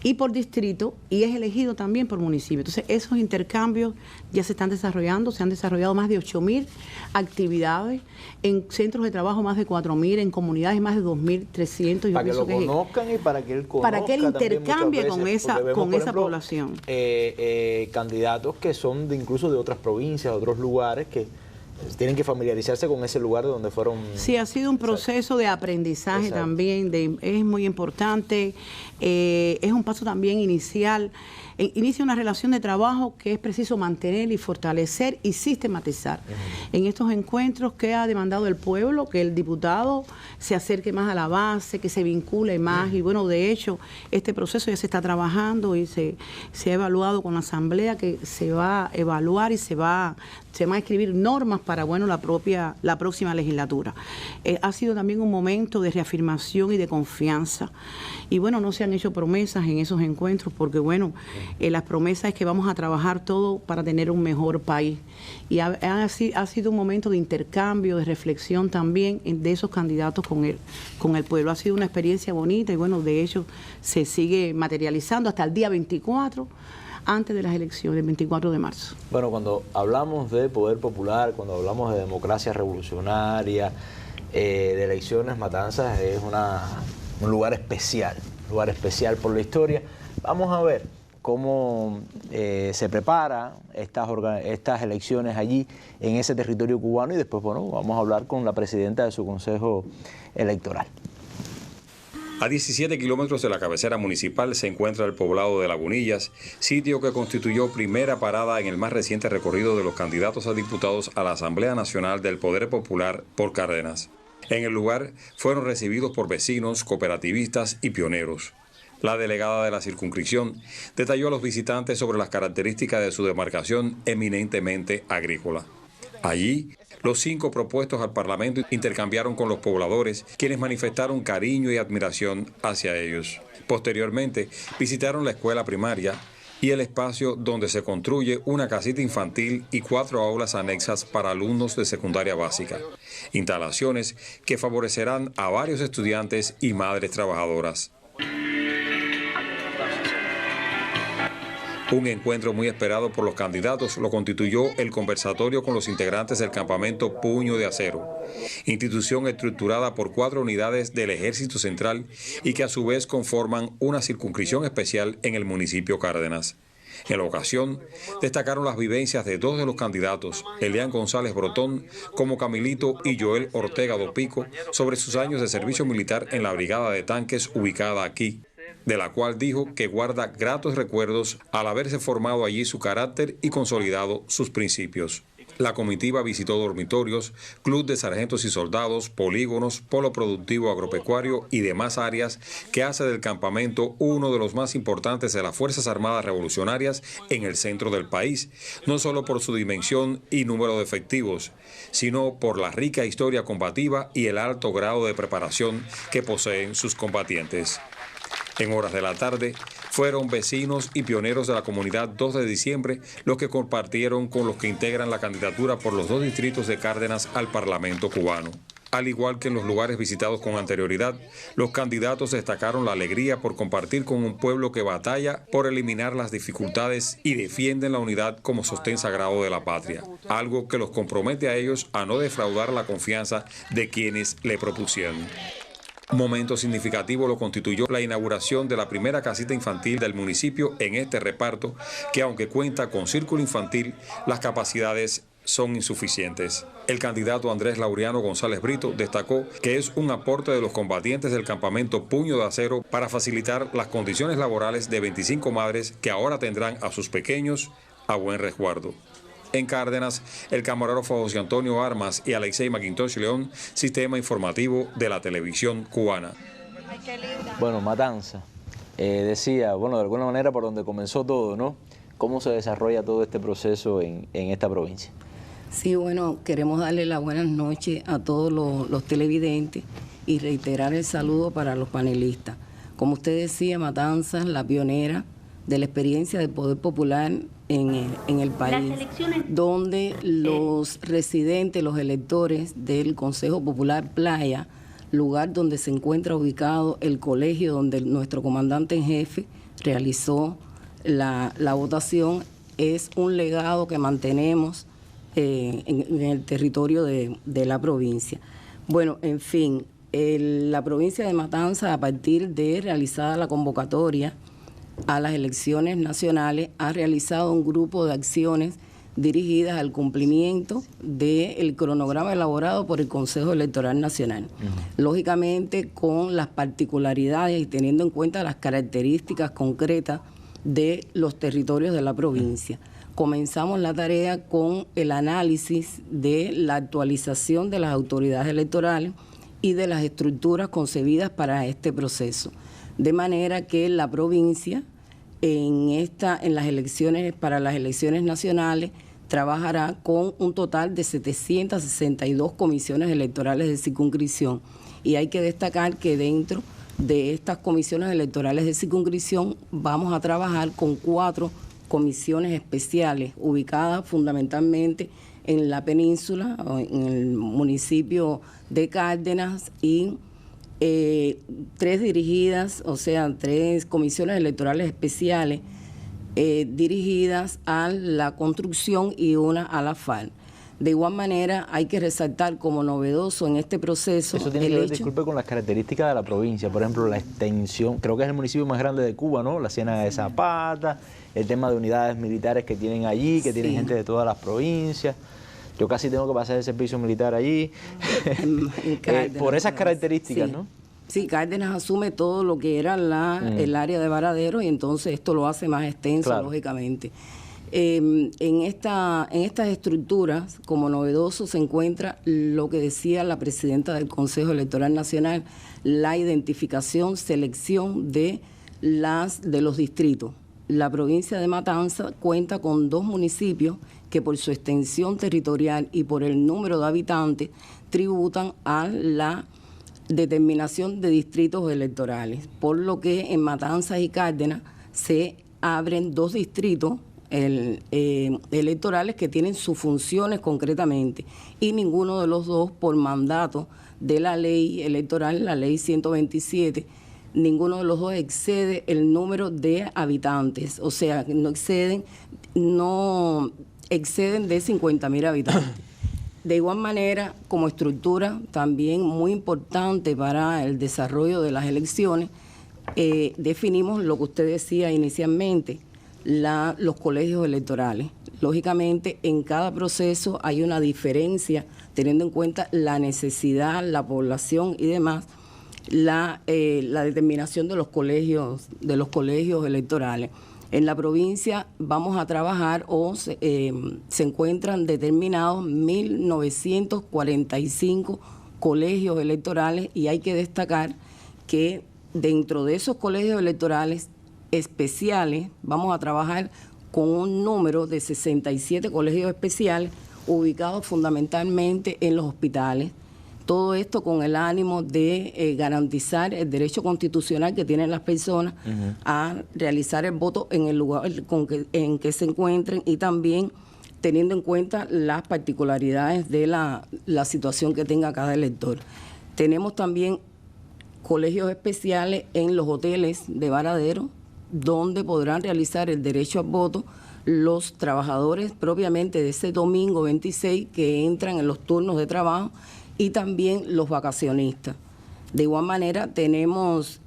y por distrito, y es elegido también por municipio. Entonces esos intercambios ya se están desarrollando, se han desarrollado más de 8.000 actividades, en centros de trabajo más de 4.000, en comunidades más de 2.300. Para que lo conozcan y para que él conozca, para que él intercambie con esa población. Candidatos que son incluso de otras provincias, otros lugares, que tienen que familiarizarse con ese lugar de donde fueron. Sí, ha sido un proceso de aprendizaje también, es muy importante, es un paso también inicial. Inicia una relación de trabajo que es preciso mantener y fortalecer y sistematizar. En estos encuentros que ha demandado el pueblo, que el diputado se acerque más a la base, que se vincule más. Y bueno, de hecho, este proceso ya se está trabajando y se ha evaluado con la Asamblea, que se va a evaluar y se va a escribir normas para, bueno, la próxima legislatura. Ha sido también un momento de reafirmación y de confianza. Y bueno, no se han hecho promesas en esos encuentros porque, bueno, las promesas es que vamos a trabajar todo para tener un mejor país. Y ha sido un momento de intercambio, de reflexión también de esos candidatos con el pueblo. Ha sido una experiencia bonita y, bueno, de hecho se sigue materializando hasta el día 24, antes de las elecciones, el 24 de marzo. Bueno, cuando hablamos de poder popular, cuando hablamos de democracia revolucionaria, de elecciones, Matanzas es un lugar especial por la historia. Vamos a ver cómo se prepara estas elecciones allí en ese territorio cubano y después, bueno, vamos a hablar con la presidenta de su consejo electoral. A 17 kilómetros de la cabecera municipal se encuentra el poblado de Lagunillas, sitio que constituyó primera parada en el más reciente recorrido de los candidatos a diputados a la Asamblea Nacional del Poder Popular por Cárdenas. En el lugar fueron recibidos por vecinos, cooperativistas y pioneros. La delegada de la circunscripción detalló a los visitantes sobre las características de su demarcación eminentemente agrícola. Allí, los 5 propuestos al Parlamento intercambiaron con los pobladores, quienes manifestaron cariño y admiración hacia ellos. Posteriormente, visitaron la escuela primaria y el espacio donde se construye una casita infantil y 4 aulas anexas para alumnos de secundaria básica. Instalaciones que favorecerán a varios estudiantes y madres trabajadoras. Un encuentro muy esperado por los candidatos lo constituyó el conversatorio con los integrantes del campamento Puño de Acero, institución estructurada por 4 unidades del Ejército Central y que a su vez conforman una circunscripción especial en el municipio Cárdenas. En la ocasión, destacaron las vivencias de 2 de los candidatos, Elian González Brotón, como Camilito, y Joel Ortega Dopico, sobre sus años de servicio militar en la Brigada de Tanques ubicada aquí, de la cual dijo que guarda gratos recuerdos al haberse formado allí su carácter y consolidado sus principios. La comitiva visitó dormitorios, club de sargentos y soldados, polígonos, polo productivo agropecuario y demás áreas que hace del campamento uno de los más importantes de las Fuerzas Armadas Revolucionarias en el centro del país, no solo por su dimensión y número de efectivos, sino por la rica historia combativa y el alto grado de preparación que poseen sus combatientes. En horas de la tarde, fueron vecinos y pioneros de la comunidad 2 de diciembre los que compartieron con los que integran la candidatura por los 2 distritos de Cárdenas al Parlamento cubano. Al igual que en los lugares visitados con anterioridad, los candidatos destacaron la alegría por compartir con un pueblo que batalla por eliminar las dificultades y defienden la unidad como sostén sagrado de la patria, algo que los compromete a ellos a no defraudar la confianza de quienes le propusieron. Momento significativo lo constituyó la inauguración de la primera casita infantil del municipio en este reparto, que aunque cuenta con círculo infantil, las capacidades son insuficientes. El candidato Andrés Laureano González Brito destacó que es un aporte de los combatientes del campamento Puño de Acero para facilitar las condiciones laborales de 25 madres que ahora tendrán a sus pequeños a buen resguardo. En Cárdenas, el camarógrafo José Antonio Armas y Alexei McIntosh León, Sistema Informativo de la Televisión Cubana. Bueno, Matanza, decía, bueno, de alguna manera por donde comenzó todo, ¿no? ¿Cómo se desarrolla todo este proceso en esta provincia? Sí, bueno, queremos darle las buenas noches a todos los televidentes y reiterar el saludo para los panelistas. Como usted decía, Matanzas, la pionera de la experiencia del poder popular en el país, donde los residentes, los electores del Consejo Popular Playa, lugar donde se encuentra ubicado el colegio donde nuestro comandante en jefe realizó la votación, es un legado que mantenemos en el territorio de la provincia. Bueno, en fin, la provincia de Matanzas, a partir de realizada la convocatoria a las elecciones nacionales, ha realizado un grupo de acciones dirigidas al cumplimiento del cronograma elaborado por el Consejo Electoral Nacional. Lógicamente, con las particularidades y teniendo en cuenta las características concretas de los territorios de la provincia. Comenzamos la tarea con el análisis de la actualización de las autoridades electorales y de las estructuras concebidas para este proceso. De manera que la provincia para las elecciones nacionales trabajará con un total de 762 comisiones electorales de circunscripción. Y hay que destacar que dentro de estas comisiones electorales de circunscripción vamos a trabajar con 4 comisiones especiales ubicadas fundamentalmente en la península, en el municipio de Cárdenas, y 3 dirigidas, o sea, 3 comisiones electorales especiales dirigidas a la construcción y una a la FARC. De igual manera, hay que resaltar como novedoso en este proceso... Eso tiene que ver, disculpe, con las características de la provincia. Por ejemplo, la extensión, creo que es el municipio más grande de Cuba, ¿no? La Ciénaga de Zapata, el tema de unidades militares que tienen allí, que tienen gente de todas las provincias. Yo casi tengo que pasar el servicio militar allí, por esas características, ¿no? Sí, Cárdenas asume todo lo que era el área de Varadero, y entonces esto lo hace más extenso, claro, lógicamente. En estas estructuras, como novedoso, se encuentra lo que decía la presidenta del Consejo Electoral Nacional, la identificación, selección de los distritos. La provincia de Matanzas cuenta con 2 municipios que por su extensión territorial y por el número de habitantes tributan a la determinación de distritos electorales, por lo que en Matanzas y Cárdenas se abren 2 distritos electorales que tienen sus funciones concretamente, y ninguno de los 2 por mandato de la ley electoral, la ley 127, ninguno de los 2 excede el número de habitantes, o sea, no exceden de 50.000 habitantes. De igual manera, como estructura también muy importante para el desarrollo de las elecciones, definimos lo que usted decía inicialmente, los colegios electorales. Lógicamente, en cada proceso hay una diferencia, teniendo en cuenta la necesidad, la población y demás, la determinación de los colegios electorales. En la provincia vamos a trabajar se encuentran determinados 1.945 colegios electorales, y hay que destacar que dentro de esos colegios electorales especiales vamos a trabajar con un número de 67 colegios especiales ubicados fundamentalmente en los hospitales. Todo esto con el ánimo de garantizar el derecho constitucional que tienen las personas a realizar el voto en el lugar en que se encuentren, y también teniendo en cuenta las particularidades de la situación que tenga cada elector. Tenemos también colegios especiales en los hoteles de Varadero, donde podrán realizar el derecho al voto los trabajadores propiamente de ese domingo 26 que entran en los turnos de trabajo, y también los vacacionistas. De igual manera tenemos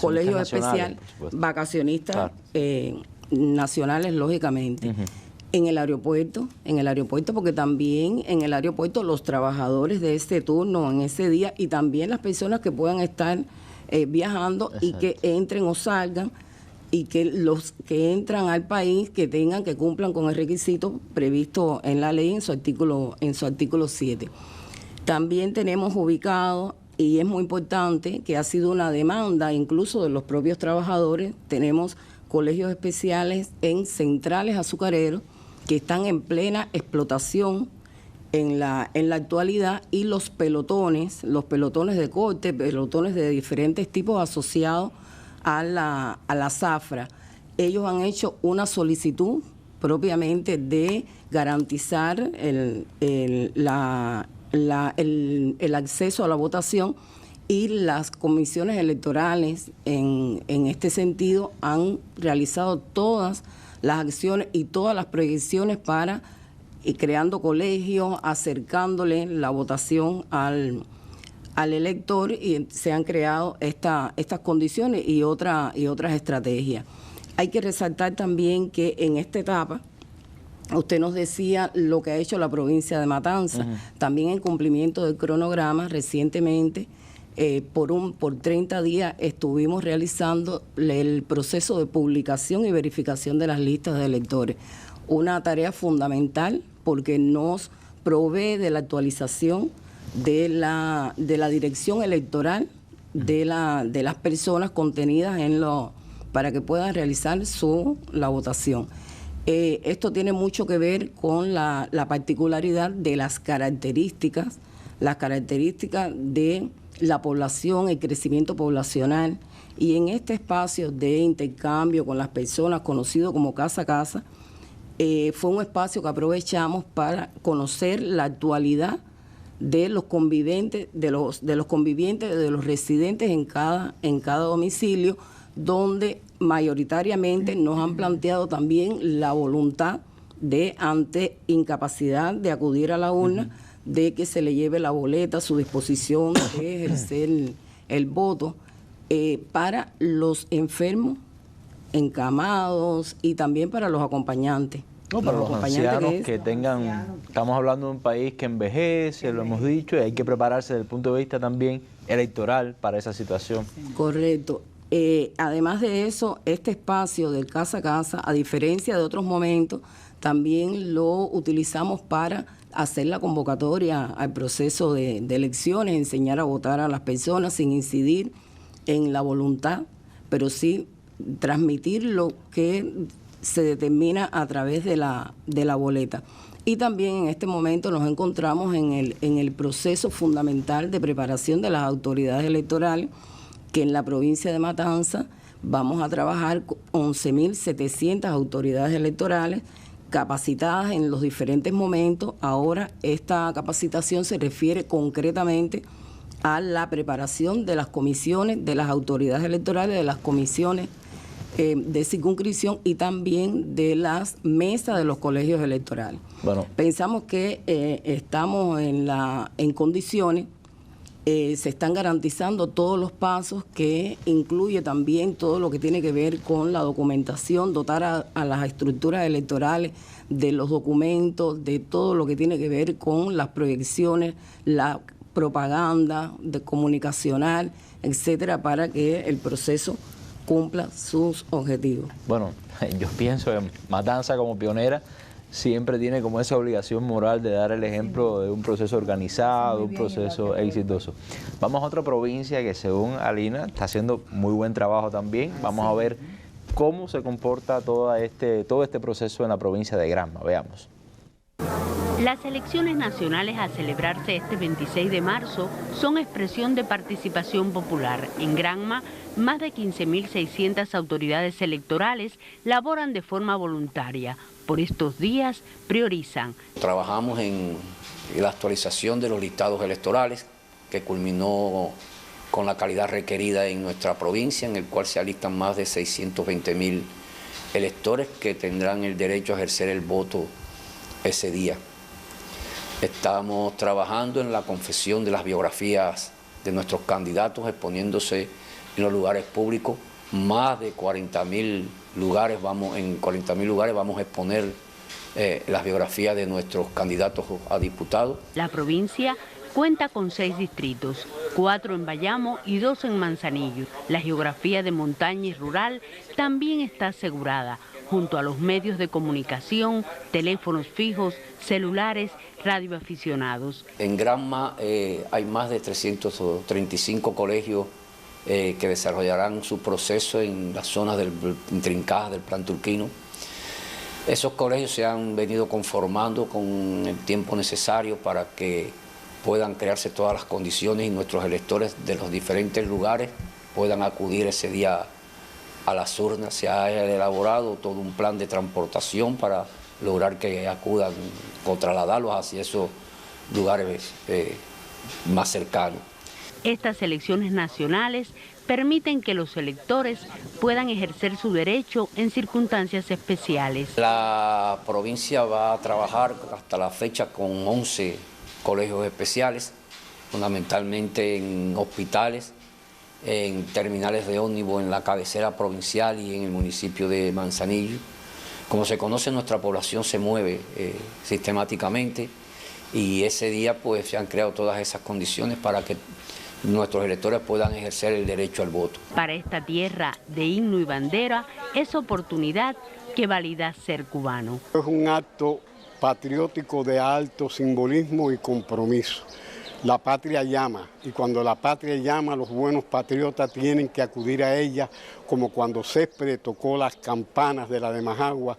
colegios especiales, vacacionistas nacionales, lógicamente. En el aeropuerto, porque también en el aeropuerto los trabajadores de ese turno, en ese día, y también las personas que puedan estar viajando, exacto, y que entren o salgan, y que los que entran al país que cumplan con el requisito previsto en la ley en su artículo 7. También tenemos ubicado, y es muy importante, que ha sido una demanda incluso de los propios trabajadores, tenemos colegios especiales en centrales azucareros que están en plena explotación en la actualidad, y los pelotones de corte, pelotones de diferentes tipos asociados a la zafra. Ellos han hecho una solicitud propiamente de garantizar el acceso a la votación, y las comisiones electorales en este sentido han realizado todas las acciones y todas las proyecciones para creando colegios, acercándole la votación al elector, y se han creado estas condiciones y otras estrategias. Hay que resaltar también que en esta etapa Usted nos decía lo que ha hecho la provincia de Matanzas, también en cumplimiento del cronograma. Recientemente, por 30 días estuvimos realizando el proceso de publicación y verificación de las listas de electores. Una tarea fundamental porque nos provee de la actualización de la dirección electoral de las personas contenidas para que puedan realizar la votación. Esto tiene mucho que ver con la particularidad de las características de la población, el crecimiento poblacional, y en este espacio de intercambio con las personas, conocido como Casa a Casa, fue un espacio que aprovechamos para conocer la actualidad de los convivientes, de los residentes en cada domicilio, donde mayoritariamente nos han planteado también la voluntad de, ante incapacidad de acudir a la urna, de que se le lleve la boleta a su disposición de ejercer el voto para los enfermos, encamados y también para los acompañantes. No, para los ancianos que tengan, estamos hablando de un país que envejece, lo hemos dicho, y hay que prepararse desde el punto de vista también electoral para esa situación. Correcto. Además de eso, este espacio del Casa a Casa, a diferencia de otros momentos, también lo utilizamos para hacer la convocatoria al proceso de elecciones, enseñar a votar a las personas sin incidir en la voluntad, pero sí transmitir lo que se determina a través de la boleta. Y también en este momento nos encontramos en el proceso fundamental de preparación de las autoridades electorales, que en la provincia de Matanzas vamos a trabajar con 11.700 autoridades electorales capacitadas en los diferentes momentos. Ahora esta capacitación se refiere concretamente a la preparación de las comisiones, de las autoridades electorales, de las comisiones de circunscripción y también de las mesas de los colegios electorales. Bueno, pensamos que estamos en condiciones, se están garantizando todos los pasos, que incluye también todo lo que tiene que ver con la documentación, dotar a las estructuras electorales de los documentos, de todo lo que tiene que ver con las proyecciones, la propaganda comunicacional, etcétera, para que el proceso cumpla sus objetivos. Bueno, yo pienso que Matanzas, como pionera, siempre tiene como esa obligación moral de dar el ejemplo de un proceso organizado, un proceso exitoso. Vamos a otra provincia que, según Alina, está haciendo muy buen trabajo también. Vamos a ver cómo se comporta todo este proceso en la provincia de Granma. Veamos. Las elecciones nacionales a celebrarse este 26 de marzo son expresión de participación popular. En Granma, más de 15.600 autoridades electorales laboran de forma voluntaria. Por estos días priorizan. Trabajamos en la actualización de los listados electorales, que culminó con la calidad requerida en nuestra provincia, en el cual se alistan más de 620.000 electores que tendrán el derecho a ejercer el voto ese día. Estamos trabajando en la confección de las biografías de nuestros candidatos, exponiéndose en los lugares públicos. Más de 40.000 lugares vamos a exponer las biografías de nuestros candidatos a diputados. La provincia cuenta con 6 distritos, 4 en Bayamo y 2 en Manzanillo. La geografía de montaña y rural también está asegurada, junto a los medios de comunicación, teléfonos fijos, celulares, radioaficionados. En Granma hay más de 335 colegios que desarrollarán su proceso en las zonas intrincadas del Plan Turquino. Esos colegios se han venido conformando con el tiempo necesario para que puedan crearse todas las condiciones y nuestros electores de los diferentes lugares puedan acudir ese día a las urnas. Se ha elaborado todo un plan de transportación para lograr que acudan o trasladarlos hacia esos lugares más cercanos. Estas elecciones nacionales permiten que los electores puedan ejercer su derecho en circunstancias especiales. La provincia va a trabajar hasta la fecha con 11 colegios especiales, fundamentalmente en hospitales, en terminales de ómnibus en la cabecera provincial y en el municipio de Manzanillo. Como se conoce, nuestra población se mueve sistemáticamente y ese día pues se han creado todas esas condiciones para que nuestros electores puedan ejercer el derecho al voto. Para esta tierra de himno y bandera es oportunidad que valida ser cubano. Es un acto patriótico de alto simbolismo y compromiso. La patria llama, y cuando la patria llama, los buenos patriotas tienen que acudir a ella, como cuando Céspedes tocó las campanas de la de Majagua,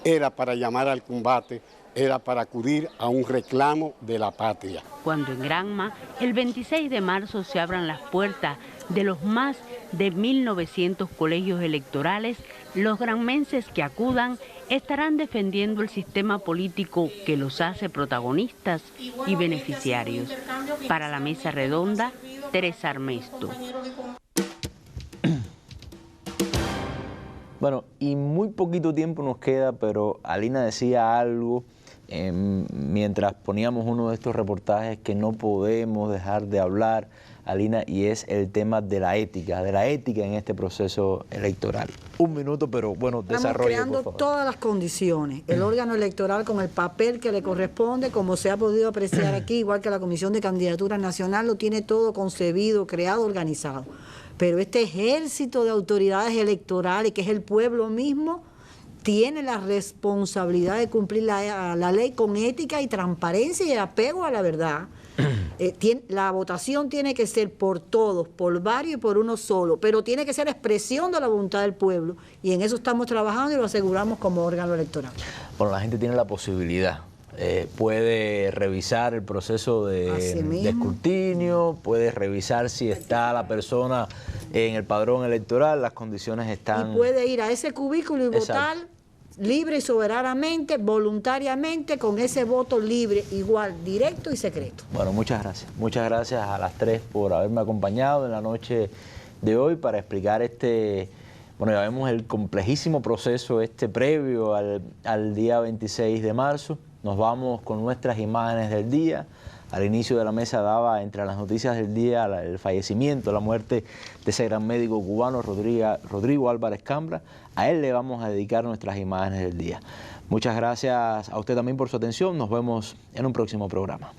era para llamar al combate, era para acudir a un reclamo de la patria. Cuando en Granma, el 26 de marzo se abran las puertas de los más de 1.900 colegios electorales, los granmenses que acudan estarán defendiendo el sistema político que los hace protagonistas y beneficiarios. Para la Mesa Redonda, Teresa Armesto. Bueno, y muy poquito tiempo nos queda, pero Alina decía algo mientras poníamos uno de estos reportajes que no podemos dejar de hablar, Alina, y es el tema de la ética en este proceso electoral. Un minuto, pero bueno, desarrolle, estamos creando por favor. Todas las condiciones, el órgano electoral con el papel que le corresponde, como se ha podido apreciar aquí, igual que la Comisión de Candidatura Nacional, lo tiene todo concebido, creado, organizado. Pero este ejército de autoridades electorales, que es el pueblo mismo, tiene la responsabilidad de cumplir la ley con ética y transparencia y apego a la verdad. La votación tiene que ser por todos, por varios y por uno solo, pero tiene que ser expresión de la voluntad del pueblo, y en eso estamos trabajando y lo aseguramos como órgano electoral. Bueno, la gente tiene la posibilidad, puede revisar el proceso de escrutinio, puede revisar si está la persona en el padrón electoral, las condiciones están... Y puede ir a ese cubículo y votar libre y soberanamente, voluntariamente, con ese voto libre, igual, directo y secreto. Bueno, muchas gracias. Muchas gracias a las tres por haberme acompañado en la noche de hoy para explicar bueno, ya vemos el complejísimo proceso previo al día 26 de marzo. Nos vamos con nuestras imágenes del día. Al inicio de la mesa daba entre las noticias del día el fallecimiento, la muerte de ese gran médico cubano, Rodrigo Álvarez Cambra. A él le vamos a dedicar nuestras imágenes del día. Muchas gracias a usted también por su atención. Nos vemos en un próximo programa.